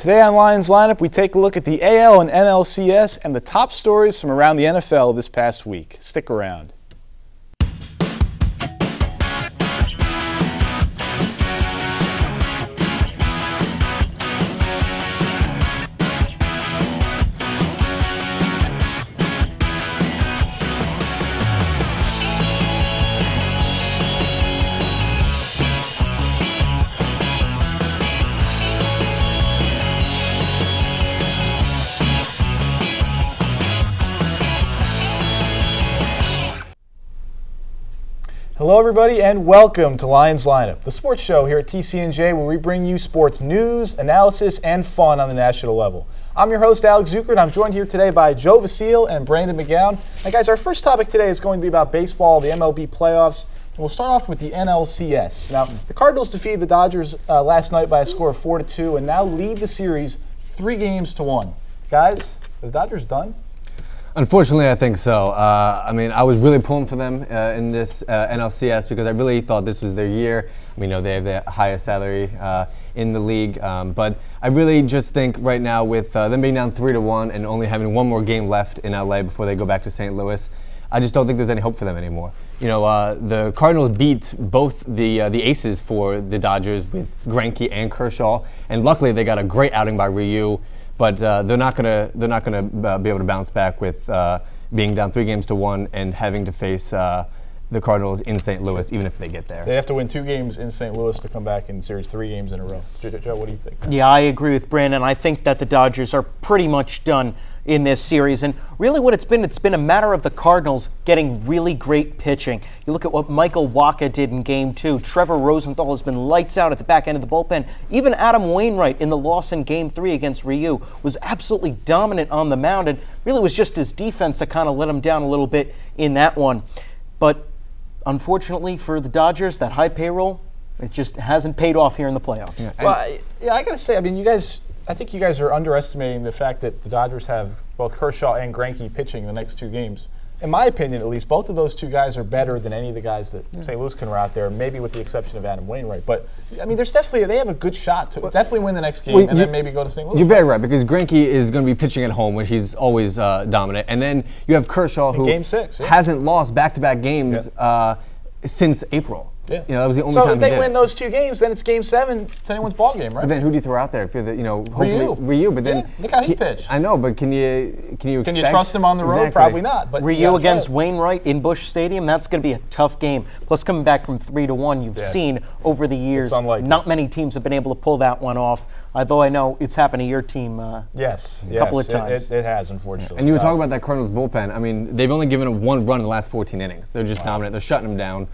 Today on Lions Lineup, we take a look at the AL and NLCS and the top stories from around the NFL this past week. Stick around. Hello everybody and welcome to Lions Lineup, the sports show here at TCNJ where we bring you sports news, analysis, and fun on the national level. I'm your host, Alex Zucker, and I'm joined here today by Joe Vasile and Brandon McGowan. Now guys, our first topic today is going to be about baseball, the MLB playoffs, and we'll start off with the NLCS. Now, the Cardinals defeated the Dodgers last night by a score of 4-2 and now lead the series 3-1. Guys, are the Dodgers done? Unfortunately, I think so. I was really pulling for them in this NLCS because I really thought this was their year. We know they have the highest salary in the league, but I really just think right now with them being down 3-1 and only having one more game left in LA before they go back to St. Louis, I just don't think there's any hope for them anymore. You know, the Cardinals beat both the aces for the Dodgers with Greinke and Kershaw, and luckily they got a great outing by Ryu. But they're not gonna be able to bounce back with being down 3-1 and having to face the Cardinals in St. Louis, even if they get there. They have to win 2 games in St. Louis to come back in the series 3 games in a row. Joe, what do you think? Yeah, I agree with Brandon. I think that the Dodgers are pretty much done in this series. And really what it's been a matter of the Cardinals getting really great pitching. You look at what Michael Wacha did in Game 2. Trevor Rosenthal has been lights out at the back end of the bullpen. Even Adam Wainwright in the loss in Game 3 against Ryu was absolutely dominant on the mound. And really was just his defense that kind of let him down a little bit in that one. But unfortunately for the Dodgers, that high payroll, it just hasn't paid off here in the playoffs. Yeah, well, I got to say, I think you guys are underestimating the fact that the Dodgers have both Kershaw and Greinke pitching the next 2 games. In my opinion, at least, both of those 2 guys are better than any of the guys that St. Louis can run out there, maybe with the exception of Adam Wainwright. But, I mean, they have a good shot to definitely win the next game and then maybe go to St. Louis. You're very right, because Greinke is going to be pitching at home, where he's always dominant. And then you have Kershaw, who Game 6, hasn't lost back-to-back games since April. Yeah. You know, that was the only time. So if they win those 2 games, then it's Game 7. It's anyone's ball game, right? But then who do you throw out there? If you're hopefully Ryu. But then look how he pitched. I know, but can you trust him on the road? Exactly. Probably not. But Ryu against Wainwright in Busch Stadium, that's going to be a tough game. Plus, coming back from 3-1, you've seen over the years, not many teams have been able to pull that one off. Although I know it's happened to your team a couple of times. It has, unfortunately. And you were talking about that Cardinals bullpen. I mean, they've only given them 1 run in the last 14 innings. They're just dominant. They're shutting them down.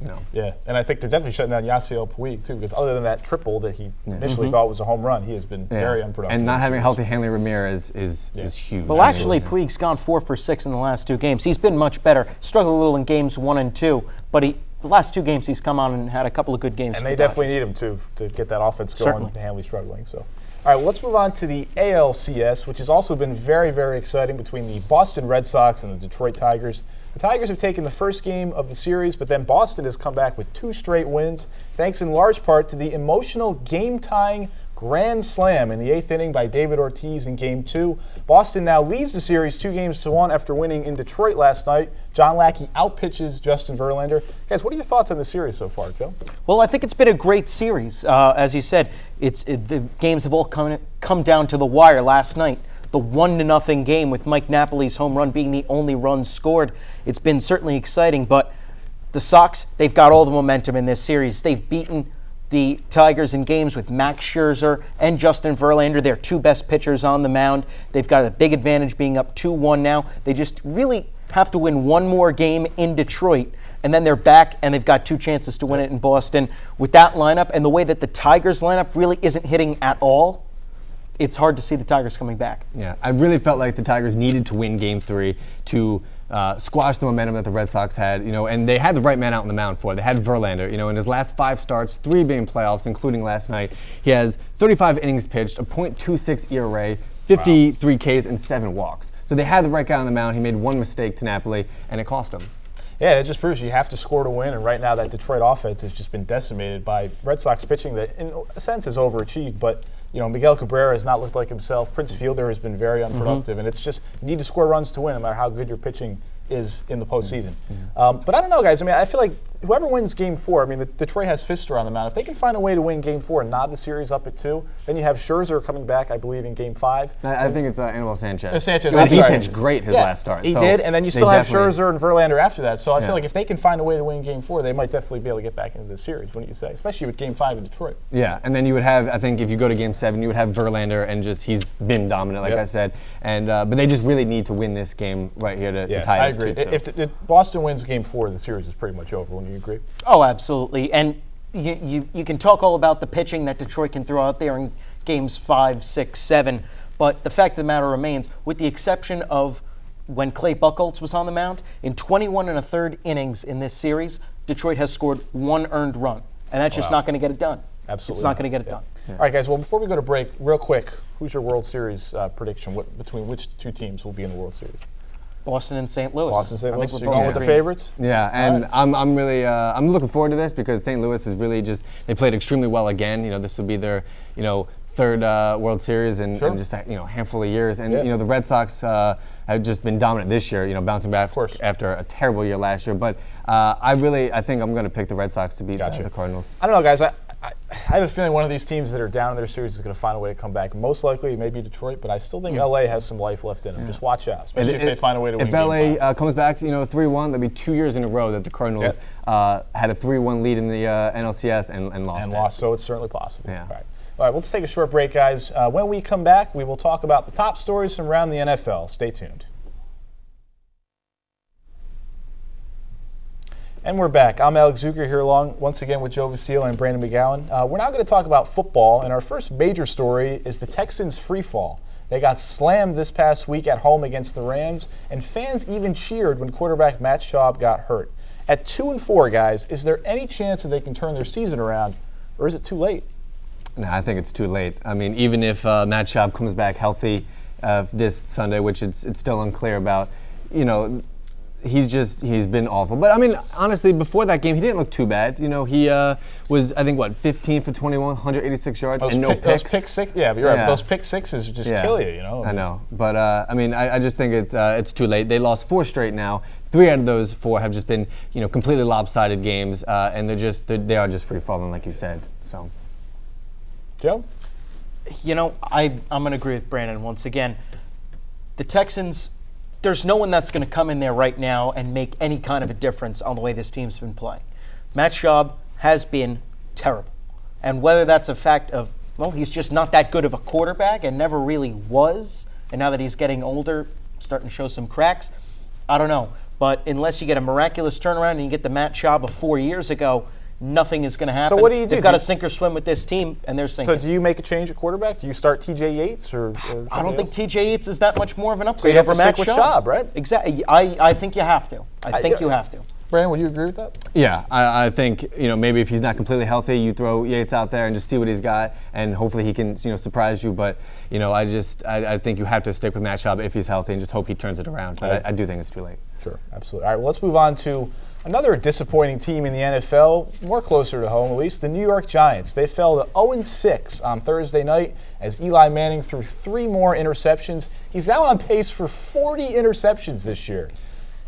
You know. Yeah, and I think they're definitely shutting down Yasiel Puig too, because other than that triple that he initially thought was a home run, he has been very unproductive. And not having a healthy Hanley Ramirez is huge. Well, actually, Puig's gone 4 for 6 in the last 2 games. He's been much better. Struggled a little in games 1 and 2, but the last 2 games he's come on and had a couple of good games. And they definitely need him to get that offense going. Hanley struggling. So, all right, well, let's move on to the ALCS, which has also been very, very exciting between the Boston Red Sox and the Detroit Tigers. The Tigers have taken the first game of the series, but then Boston has come back with 2 straight wins, thanks in large part to the emotional game-tying grand slam in the 8th inning by David Ortiz in Game 2. Boston now leads the series 2-1 after winning in Detroit last night. John Lackey outpitches Justin Verlander. Guys, what are your thoughts on the series so far, Joe? Well, I think it's been a great series. As you said, the games have all come down to the wire last night. The 1-0 game with Mike Napoli's home run being the only run scored. It's been certainly exciting, but the Sox, they've got all the momentum in this series. They've beaten the Tigers in games with Max Scherzer and Justin Verlander, their 2 best pitchers on the mound. They've got a big advantage being up 2-1 now. They just really have to win 1 more game in Detroit, and then they're back and they've got 2 chances to win it in Boston. With that lineup and the way that the Tigers lineup really isn't hitting at all, it's hard to see the Tigers coming back. Yeah, I really felt like the Tigers needed to win Game 3 to squash the momentum that the Red Sox had, and they had the right man out on the mound for it. They had Verlander, in his last 5 starts, 3 being playoffs, including last night. He has 35 innings pitched, a .26 ERA, 53 Ks, and 7 walks. So they had the right guy on the mound. He made 1 mistake to Napoli, and it cost him. Yeah, it just proves you have to score to win, and right now that Detroit offense has just been decimated by Red Sox pitching that, in a sense, is overachieved, but Miguel Cabrera has not looked like himself. Prince Fielder has been very unproductive, and it's just you need to score runs to win, no matter how good your pitching is in the postseason. But I don't know, guys. I mean, I feel like whoever wins Game 4, I mean, Detroit has Fister on the mound. If they can find a way to win Game 4 and nod the series up at 2, then you have Scherzer coming back, I believe, in Game 5. I think it's Anibal Sanchez. Sanchez. He pitched great his last start. He did, and then you still have Scherzer and Verlander after that. So I feel like if they can find a way to win Game 4, they might definitely be able to get back into the series, wouldn't you say? Especially with Game 5 in Detroit. Yeah, and then you would have, I think if you go to Game 7, you would have Verlander, and he's been dominant, like I said. And but they just really need to win this game right here to tie it. I agree. If Boston wins Game 4, the series is pretty much over. Wouldn't you agree? Oh, absolutely. And you can talk all about the pitching that Detroit can throw out there in Games 5, 6, 7, but the fact of the matter remains, with the exception of when Clay Buchholz was on the mound, in 21 1/3 innings in this series, Detroit has scored 1 earned run, and that's just not going to get it done. Absolutely. It's not going to get it done. All right, guys, well, before we go to break, real quick, who's your World Series prediction? Between which 2 teams will be in the World Series? Boston and St. Louis. Boston, St. Louis. You're going with the favorites? Yeah, and I'm really I'm looking forward to this because St. Louis is really they played extremely well again. This will be their 3rd World Series in just a handful of years, and the Red Sox have just been dominant this year. Bouncing back after a terrible year last year. But I think I'm going to pick the Red Sox to beat the Cardinals. I don't know, guys. I have a feeling one of these teams that are down in their series is going to find a way to come back. Most likely, maybe Detroit, but I still think LA has some life left in them. Just watch out, especially if they find a way to win. If LA comes back, 3-1, that'd be 2 years in a row that the Cardinals had a 3-1 lead in the NLCS and lost. So it's certainly possible. Yeah. All right, let's take a short break, guys. When we come back, we will talk about the top stories from around the NFL. Stay tuned. And we're back. I'm Alex Zucker here once again with Joe Vasile and Brandon McGowan. We're now going to talk about football, and our first major story is the Texans' free fall. They got slammed this past week at home against the Rams, and fans even cheered when quarterback Matt Schaub got hurt. At 2-4, guys, is there any chance that they can turn their season around, or is it too late? No, I think it's too late. I mean, even if Matt Schaub comes back healthy this Sunday, which it's still unclear about, he's been awful. But I mean, honestly, before that game, he didn't look too bad. He was, I think, 15 for 21, 186 yards, and no picks. Those pick six, but you're right. But those pick sixes just kill you, I know, but I mean, I just think it's too late. They lost 4 straight now. 3 out of those 4 have just been, completely lopsided games, and they are just free falling, like you said. So, Joe, I'm going to agree with Brandon once again. The Texans. There's no one that's going to come in there right now and make any kind of a difference on the way this team's been playing. Matt Schaub has been terrible. And whether that's a fact of, he's just not that good of a quarterback and never really was, and now that he's getting older, starting to show some cracks, I don't know. But unless you get a miraculous turnaround and you get the Matt Schaub of 4 years ago, nothing is going to happen. So what do you do? They've got to sink or swim with this team, and they're sinking. So do you make a change at quarterback? Do you start T.J. Yates or I don't think T.J. Yates is that much more of an upgrade. So you have over to Matt stick with Schaub, right? Exactly. I think you have to. I think you have to. Brandon, would you agree with that? Yeah, I think maybe if he's not completely healthy, you throw Yates out there and just see what he's got, and hopefully he can surprise you. But I think you have to stick with Matt Schaub if he's healthy and just hope he turns it around. But I do think it's too late. Sure, absolutely. All right, well, let's move on to another disappointing team in the NFL, more closer to home at least, the New York Giants. They fell to 0-6 on Thursday night as Eli Manning threw 3 more interceptions. He's now on pace for 40 interceptions this year.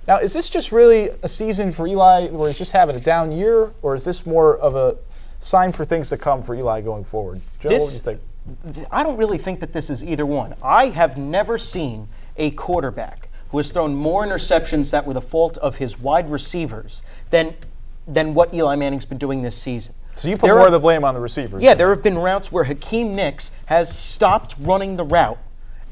Now, is this just really a season for Eli where he's just having a down year, or is this more of a sign for things to come for Eli going forward? Joe, what do you think? I don't really think that this is either one. I have never seen a quarterback who has thrown more interceptions that were the fault of his wide receivers than what Eli Manning's been doing this season. So you put more of the blame on the receivers? Yeah, there have been routes where Hakeem Nicks has stopped running the route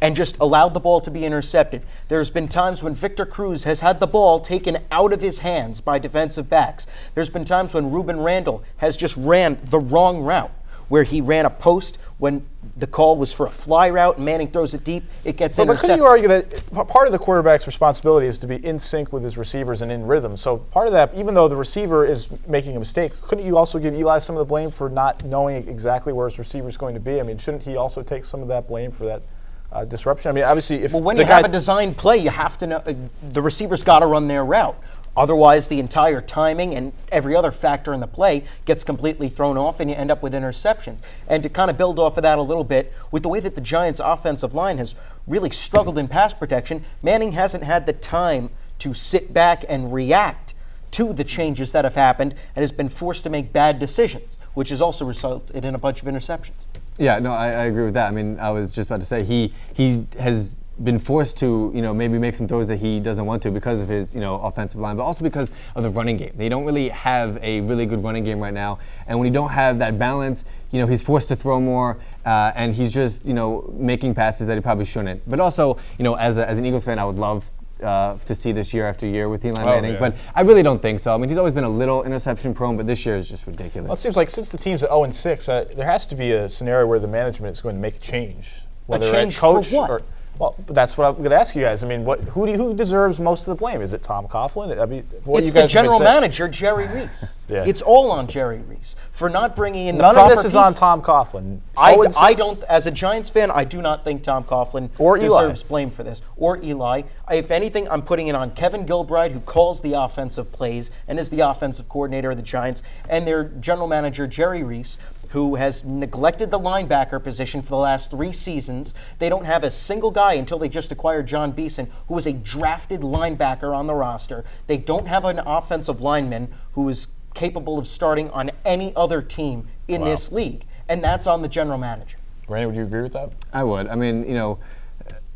and just allowed the ball to be intercepted. There's been times when Victor Cruz has had the ball taken out of his hands by defensive backs. There's been times when Ruben Randle has just ran the wrong route, where he ran a post when the call was for a fly route and Manning throws it deep, it gets intercepted. But couldn't you argue that part of the quarterback's responsibility is to be in sync with his receivers and in rhythm? So part of that, even though the receiver is making a mistake, couldn't you also give Eli some of the blame for not knowing exactly where his receiver is going to be? I mean, shouldn't he also take some of that blame for that disruption? I mean, obviously, if when you have a designed play, you have to know the receiver's got to run their route. Otherwise, the entire timing and every other factor in the play gets completely thrown off, and you end up with interceptions. And to kind of build off of that a little bit, with the way that the Giants' offensive line has really struggled in pass protection, Manning hasn't had the time to sit back and react to the changes that have happened and has been forced to make bad decisions, which has also resulted in a bunch of interceptions. Yeah, no, I agree with that. I mean, I was just about to say he has been forced to, maybe make some throws that he doesn't want to because of his, offensive line, but also because of the running game. They don't really have a really good running game right now, and when you don't have that balance, he's forced to throw more, and he's just, making passes that he probably shouldn't. But also, as an Eagles fan, I would love to see this year after year with Eli Manning, but I really don't think so. I mean, he's always been a little interception prone, but this year is just ridiculous. Well, it seems like since the team's at 0-6, there has to be a scenario where the management is going to make a change. Whether a change coach for what? Or, well, that's what I'm going to ask you guys. I mean, who deserves most of the blame? Is it Tom Coughlin? I mean, it's the general manager, Jerry Reese. Yeah. It's all on Jerry Reese for not bringing in the proper proper None of this is on Tom Coughlin. I don't, as a Giants fan, I do not think Tom Coughlin deserves blame for this. Or Eli. If anything, I'm putting it on Kevin Gilbride, who calls the offensive plays and is the offensive coordinator of the Giants, and their general manager, Jerry Reese, who has neglected the linebacker position for the last 3 seasons. They don't have a single guy until they just acquired John Beeson, who was a drafted linebacker on the roster. They don't have an offensive lineman who is capable of starting on any other team in this league, and that's on the general manager. Randy, would you agree with that? I would. I mean,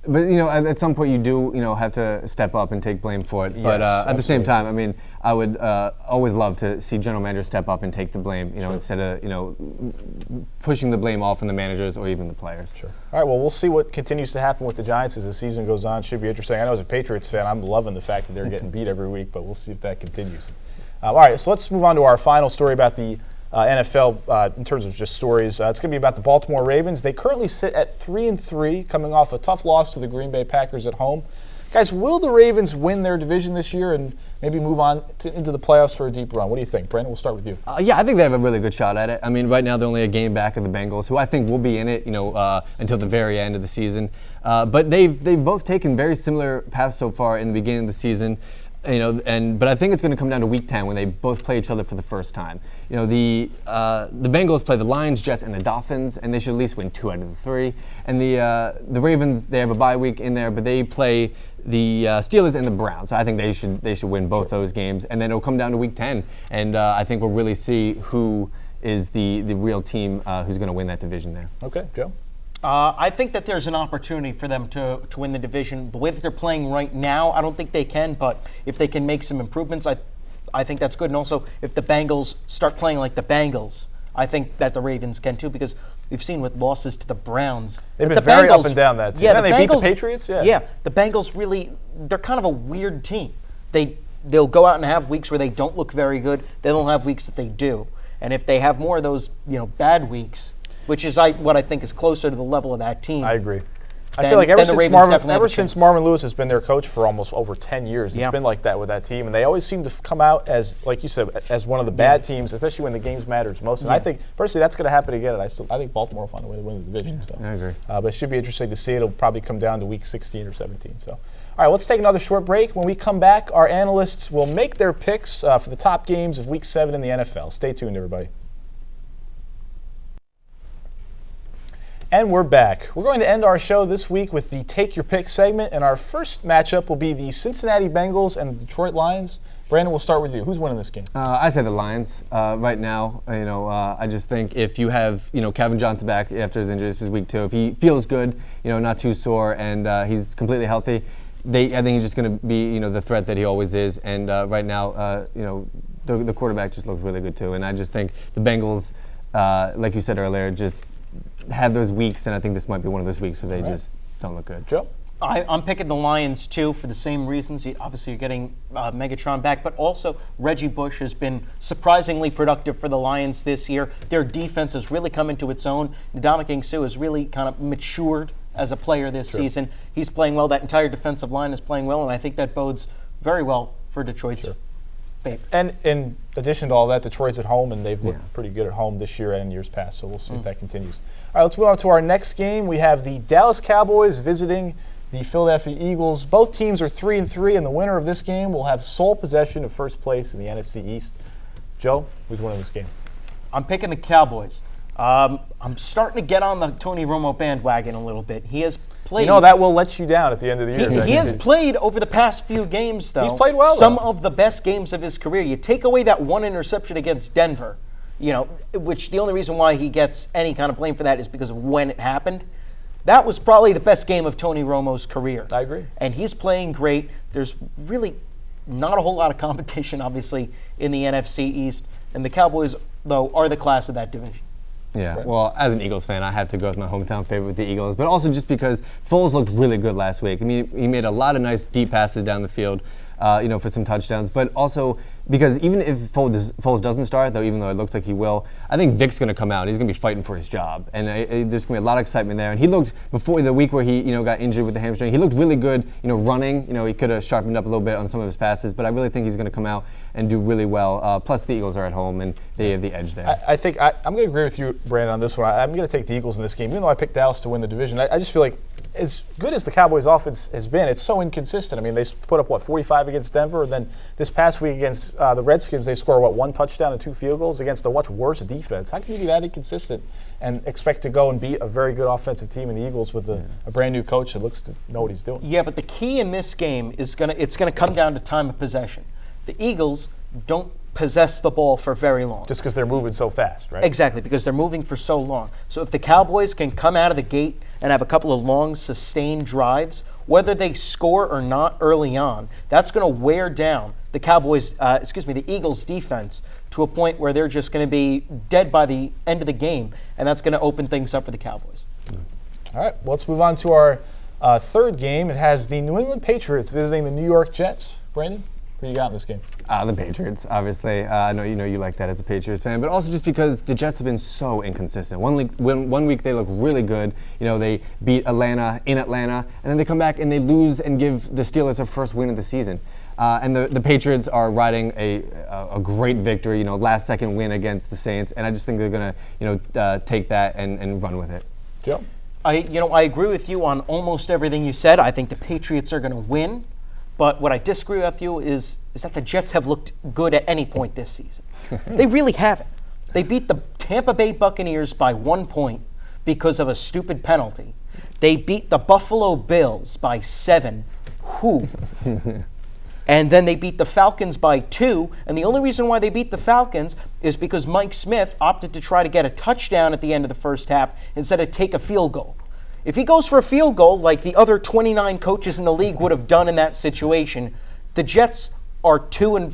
but at some point you do, have to step up and take blame for it. Yes, but at the same time, I mean, I would always love to see general managers step up and take the blame, instead of, pushing the blame off on the managers or even the players. Sure. All right, well, we'll see what continues to happen with the Giants as the season goes on. Should be interesting. I know as a Patriots fan, I'm loving the fact that they're getting beat every week, but we'll see if that continues. All right, so let's move on to our final story about the NFL in terms of just stories. It's going to be about the Baltimore Ravens. They currently sit at 3-3, coming off a tough loss to the Green Bay Packers at home. Guys, will the Ravens win their division this year and maybe move on into the playoffs for a deep run? What do you think? Brandon, we'll start with you. Yeah, I think they have a really good shot at it. I mean, right now they're only a game back of the Bengals, who I think will be in it, until the very end of the season. But they've both taken very similar paths so far in the beginning of the season. But I think it's going to come down to Week 10 when they both play each other for the first time. The Bengals play the Lions, Jets, and the Dolphins, and they should at least win 2 out of the 3. And the Ravens, they have a bye week in there, but they play the Steelers and the Browns. So I think they should win both those games, and then it'll come down to Week 10, and I think we'll really see who is the real team who's going to win that division there. Okay, Joe. I think that there's an opportunity for them to win the division. The way that they're playing right now, I don't think they can, but if they can make some improvements, I think that's good. And also, if the Bengals start playing like the Bengals, I think that the Ravens can too, because we've seen with losses to the Browns. They've been very up and down that team. Yeah, they beat the Patriots? Yeah, the Bengals really, they're kind of a weird team. They'll go out and have weeks where they don't look very good. They'll have weeks that they do. And if they have more of those, bad weeks, which is what I think is closer to the level of that team. I agree. I feel like ever since Marvin Lewis has been their coach for almost over 10 years, it's been like that with that team. And they always seem to come out as, like you said, as one of the bad teams, especially when the games matters most. And I think, personally, that's going to happen again. And I think Baltimore will find a way to win the division. So. I agree. But it should be interesting to see. It'll probably come down to week 16 or 17. So, all right, let's take another short break. When we come back, our analysts will make their picks for the top games of week 7 in the NFL. Stay tuned, everybody. And we're back. We're going to end our show this week with the Take Your Pick segment, and our first matchup will be the Cincinnati Bengals and the Detroit Lions. Brandon, we'll start with you. Who's winning this game? I say the Lions right now. I just think if you have Calvin Johnson back after his injury, this is week 2. If he feels good, not too sore, and he's completely healthy, I think he's just going to be the threat that he always is. And right now, the quarterback just looks really good too. And I just think the Bengals, like you said earlier, just had those weeks, and I think this might be one of those weeks where they just don't look good. Joe? I'm picking the Lions, too, for the same reasons. Obviously, you're getting Megatron back, but also Reggie Bush has been surprisingly productive for the Lions this year. Their defense has really come into its own. Ndamukong Suh has really kind of matured as a player this season. He's playing well. That entire defensive line is playing well, and I think that bodes very well for Detroit's fate. And in addition to all that, Detroit's at home, and they've looked pretty good at home this year and in years past, so we'll see if that continues. All right, let's move on to our next game. We have the Dallas Cowboys visiting the Philadelphia Eagles. Both teams are 3-3, and the winner of this game will have sole possession of first place in the NFC East. Joe, who's winning this game? I'm picking the Cowboys. I'm starting to get on the Tony Romo bandwagon a little bit. He has played. That will let you down at the end of the year. He has played over the past few games, though. He's played well. Some of the best games of his career. You take away that one interception against Denver, which the only reason why he gets any kind of blame for that is because of when it happened. That was probably the best game of Tony Romo's career. I agree. And he's playing great. There's really not a whole lot of competition, obviously, in the NFC East. And the Cowboys, though, are the class of that division. Yeah, well, as an Eagles fan, I had to go with my hometown favorite with the Eagles, but also just because Foles looked really good last week. I mean, he made a lot of nice deep passes down the field, for some touchdowns, but also because even if Foles doesn't start, even though it looks like he will, I think Vic's going to come out and he's going to be fighting for his job, and there's going to be a lot of excitement there. And he looked, before the week where he got injured with the hamstring, he looked really good, running. He could have sharpened up a little bit on some of his passes, but I really think he's going to come out and do really well. Plus, the Eagles are at home and they have the edge there. I think I'm going to agree with you, Brandon, on this one. I'm going to take the Eagles in this game, even though I picked Dallas to win the division. I just feel like, as good as the Cowboys' offense has been, it's so inconsistent. I mean, they put up, 45 against Denver, and then this past week against the Redskins, they score, 1 touchdown and 2 field goals against a much worse defense. How can you be that inconsistent and expect to go and beat a very good offensive team in the Eagles with a brand new coach that looks to know what he's doing? Yeah, but the key in this game is it's gonna come down to time of possession. The Eagles don't possess the ball for very long. Just because they're moving so fast, right? Exactly, because they're moving for so long. So if the Cowboys can come out of the gate and have a couple of long, sustained drives, whether they score or not early on, that's going to wear down the Eagles' defense to a point where they're just going to be dead by the end of the game, and that's going to open things up for the Cowboys. All right, well, let's move on to our third game. It has the New England Patriots visiting the New York Jets. Brandon, who you got in this game? The Patriots, obviously. I know you like that as a Patriots fan, but also just because the Jets have been so inconsistent. One week they look really good. They beat Atlanta in Atlanta, and then they come back and they lose and give the Steelers their first win of the season. And the Patriots are riding a great victory, last-second win against the Saints, and I just think they're going to take that and run with it. Joe? I agree with you on almost everything you said. I think the Patriots are going to win. But what I disagree with you is that the Jets have looked good at any point this season. They really haven't. They beat the Tampa Bay Buccaneers by 1 point because of a stupid penalty. They beat the Buffalo Bills by 7. And then they beat the Falcons by 2. And the only reason why they beat the Falcons is because Mike Smith opted to try to get a touchdown at the end of the first half instead of take a field goal. If he goes for a field goal like the other 29 coaches in the league would have done in that situation, the Jets are 2-4,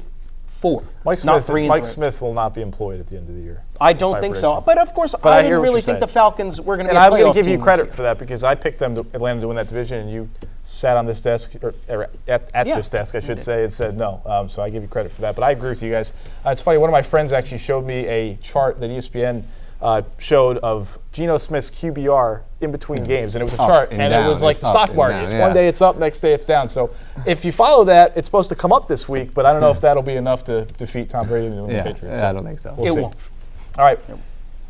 not 3-3. Mike Smith will not be employed at the end of the year. I don't think so. But of course, I didn't really think the Falcons were going to be a playoff team. And I'm going to give you credit for that because I picked Atlanta to win that division, and you sat on this desk, or at this desk, I should say, and said no. So I give you credit for that. But I agree with you guys. It's funny, one of my friends actually showed me a chart that ESPN showed of Geno Smith's QBR in between games, and it was a chart, and it was like the stock market. One day it's up, next day it's down. So if you follow that, it's supposed to come up this week, but I don't know if that'll be enough to defeat Tom Brady and the New England Patriots. Yeah, I don't think so. It won't. All right.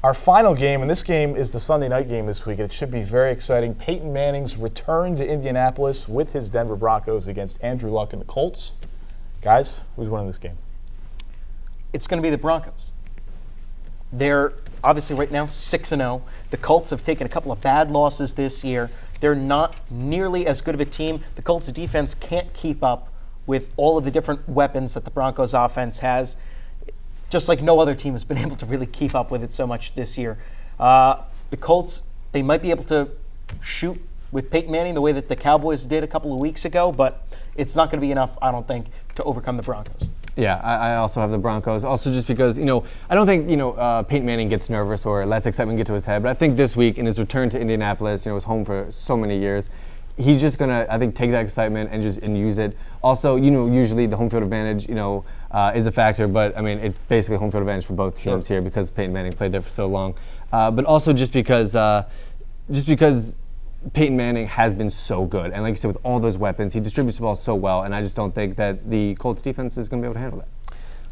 Our final game, and this game is the Sunday night game this week. It should be very exciting. Peyton Manning's return to Indianapolis with his Denver Broncos against Andrew Luck and the Colts. Guys, who's winning this game? It's going to be the Broncos. They're obviously right now 6-0. The Colts have taken a couple of bad losses this year. They're not nearly as good of a team. The Colts defense can't keep up with all of the different weapons that the Broncos offense has, just like no other team has been able to really keep up with it so much this year. The Colts, they might be able to shoot with Peyton Manning the way that the Cowboys did a couple of weeks ago, but it's not going to be enough, I don't think, to overcome the Broncos. Yeah, I also have the Broncos. Also just because, I don't think, Peyton Manning gets nervous or lets excitement get to his head. But I think this week, in his return to Indianapolis, was home for so many years, he's just going to, I think, take that excitement and use it. Also, usually the home field advantage, is a factor. But, I mean, it's basically home field advantage for both teams here because Peyton Manning played there for so long. But also just because Peyton Manning has been so good. And like you said, with all those weapons, he distributes the ball so well. And I just don't think that the Colts defense is going to be able to handle that.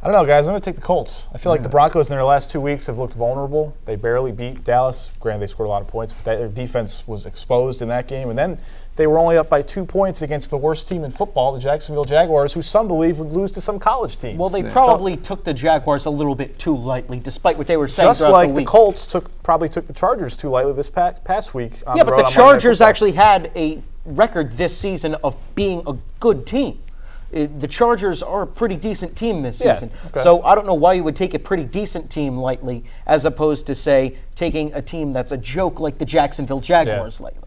I don't know, guys. I'm going to take the Colts. I feel like the Broncos in their last 2 weeks have looked vulnerable. They barely beat Dallas. Granted, they scored a lot of points, but their defense was exposed in that game. And then they were only up by 2 points against the worst team in football, the Jacksonville Jaguars, who some believe would lose to some college teams. Well, they probably took the Jaguars a little bit too lightly, despite what they were saying just throughout like the week. the Colts probably took the Chargers too lightly this past week. Yeah, but the Chargers actually had a record this season of being a good team. The Chargers are a pretty decent team this season. Okay. So I don't know why you would take a pretty decent team lightly as opposed to, say, taking a team that's a joke like the Jacksonville Jaguars lightly.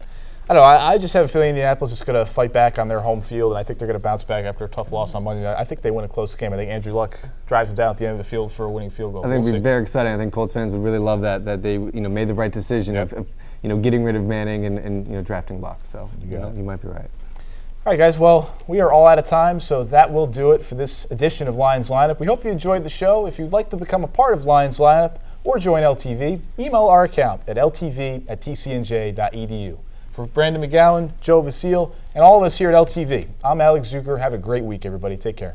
I don't know. I just have a feeling Indianapolis is going to fight back on their home field, and I think they're going to bounce back after a tough loss on Monday night. I think they win a close game. I think Andrew Luck drives them down at the end of the field for a winning field goal. I think it would be very exciting. I think Colts fans would really love that they made the right decision of getting rid of Manning and drafting Luck. So you might be right. All right, guys. Well, we are all out of time, so that will do it for this edition of Lions Lineup. We hope you enjoyed the show. If you'd like to become a part of Lions Lineup or join LTV, email our account at ltv@tcnj.edu. For Brandon McGowan, Joe Vasile, and all of us here at LTV, I'm Alex Zucker. Have a great week, everybody. Take care.